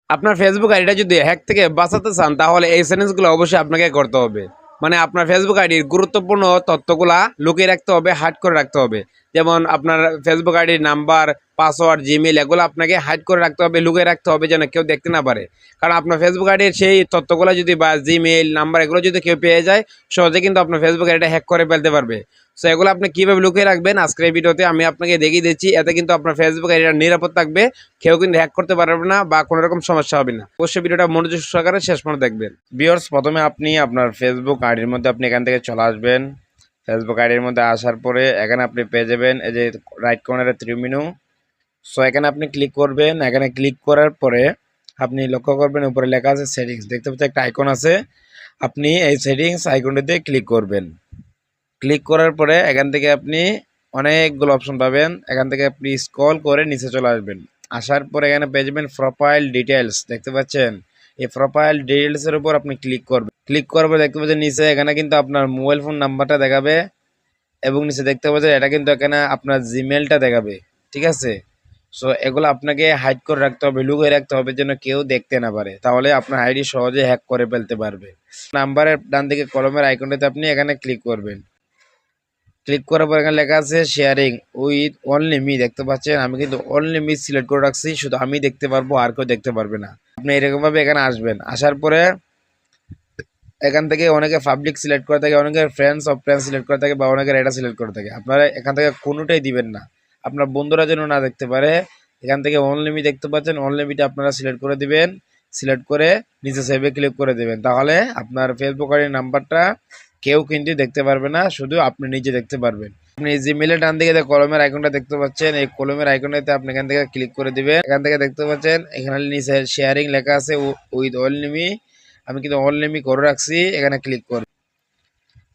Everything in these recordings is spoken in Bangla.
আপনার ফেসবুক আইডিটা যদি হ্যাক থেকে বাঁচাতে চান তাহলে এই সেটিংসগুলো অবশ্যই আপনাকে করতে হবে। মানে আপনার ফেসবুক আইডির গুরুত্বপূর্ণ তথ্যগুলা লুকিয়ে রাখতে হবে, হাইড করে রাখতে হবে। যেমন আপনার ফেসবুক আইডির নাম্বার, পাসওয়ার্ড, জিমেইল এগুলো আপনাকে হাইড করে রাখতে হবে, লুকিয়ে রাখতে হবে যেন কেউ দেখতে না পারে। কারণ আপনার ফেসবুক আইডির সেই তথ্যগুলো যদি বা জিমেইল নাম্বার এগুলো যদি কেউ পেয়ে যায়, সহজে কিন্তু আপনার ফেসবুক আইডিটা হ্যাক করে ফেলতে পারবে। সো এগুলো আপনি কীভাবে লুকিয়ে রাখবেন আজকের এই ভিডিওতে আমি আপনাকে দেখিয়ে দিচ্ছি। এতে কিন্তু আপনার ফেসবুক আইডিটা নিরাপদ থাকবে, কেউ কিন্তু হ্যাক করতে পারবে না বা কোনো রকম সমস্যা হবে না। অবশ্যই ভিডিওটা মনোযোগ সহকারে শেষ পর্যন্ত দেখবেন। ভিউয়ার্স, প্রথমে আপনি আপনার ফেসবুক আইডির মধ্যে আপনি এখান থেকে চলে আসবেন। ফেসবুক আইডির মধ্যে আসার পরে এখানে আপনি পেয়ে যাবেন এই যে রাইট কর্নারে থ্রি মেনু। সো এখানে আপনি ক্লিক করবেন। এখানে ক্লিক করার পরে আপনি লক্ষ্য করবেন উপরে লেখা আছে সেটিংস, দেখতে পাচ্ছেন একটা আইকন আছে। আপনি এই সেটিংস আইকনটিতে ক্লিক করবেন। ক্লিক করার পরে এখান থেকে আপনি অনেকগুলো অপশন পাবেন। এখান থেকে আপনি স্ক্রল করে নিচে চলে আসবেন। আসার পরে এখানে পেয়ে যাবেন প্রোফাইল ডিটেলস, দেখতে পাচ্ছেন। এই প্রোফাইল ডিটেলসের উপর আপনি ক্লিক করবেন। ক্লিক করার পর দেখতে পাচ্ছেন নিচে এখানে কিন্তু আপনার মোবাইল ফোন নাম্বারটা দেখাবে এবং নিচে দেখতে পাচ্ছেন এটা কিন্তু এখানে আপনার জিমেলটা দেখাবে, ঠিক আছে। সো এগুলো আপনাকে হাইড করে রাখতে হবে, লুকিয়ে রাখতে হবে যেন কেউ দেখতে না পারে, তাহলে আপনার আইডি সহজে হ্যাক করে ফেলতে পারবে। নাম্বারের ডান দিকে কলমের আইকনটাতে আপনি এখানে ক্লিক করবেন। ক্লিক করার পর এখানে লেখা আছে শেয়ারিং উইথ অনলি মি, দেখতে পাচ্ছেন। আমি কিন্তু অনলি মি সিলেক্ট করে রাখছি, শুধু আমি দেখতে পারবো, আর কেউ দেখতে পারবে না। আপনি এরকমভাবে এখানে আসবেন। আসার পরে এখান থেকে অনেকে পাবলিক সিলেক্ট করে থাকে, অনেকে ফ্রেন্ডস অফ ফ্রেন্ডস সিলেক্ট করে থাকে বা অনেকে এটা সিলেক্ট করে থাকে। আপনারা এখান থেকে কোনোটাই দিবেন না, আপনার বন্ধুরা যেন না দেখতে পারে। এখান থেকে অনলি মি দেখতে পাচ্ছেন, অনলি মিটা আপনারা সিলেক্ট করে দিবেন। সিলেক্ট করে নিচে সেভে ক্লিক করে দেবেন, তাহলে আপনার ফেসবুক আইডির নাম্বারটা কেউ কিন্তু দেখতে পারবে না, শুধু আপনি নিজে দেখতে পারবেন। আপনি জিমেলের ডান দিকে কলমের আইকনটা দেখতে পাচ্ছেন, এই কলমের আইকনটাতে আপনি এখান থেকে ক্লিক করে দিবেন। এখান থেকে দেখতে পাচ্ছেন এখানে নিচে শেয়ারিং লেখা আছে উইথ অনলি মি। আমি কিন্তু অনলি মি করে রাখছি, এখানে ক্লিক করব।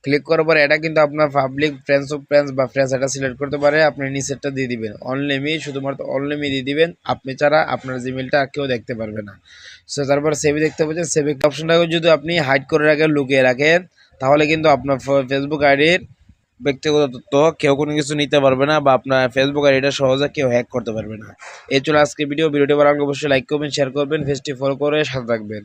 ক্লিক করার পর এটা কিন্তু আপনার পাবলিক ফ্রেন্ডস অফ ফ্রেন্ডস বা ফ্রেন্ডস এটা সিলেক্ট করতে পারে। আপনি নিচেরটা দিয়ে দিবেন অনলি মি, শুধুমাত্র অনলি মি দিয়ে দিবেন। আপনি ছাড়া আপনার জিমেলটা কেউ দেখতে পারবে না। সো তারপর সেভে দেখতে পাচ্ছেন, সেভ অপশনটাকে যদি আপনি হাইড করে রাখেন, লুকিয়ে রাখেন, তাহলে কিন্তু আপনার ফেসবুক আইডির ব্যক্তিগত তথ্য কেউ কোনো কিছু নিতে পারবে না বা আপনার ফেসবুক আইডিটা সহজে কেউ হ্যাক করতে পারবে না। এই চলে আজকে ভিডিওটি ভালো লাগলে অবশ্যই লাইক করবেন, শেয়ার করবেন, পেজটি ফলো করে সাথে থাকবেন।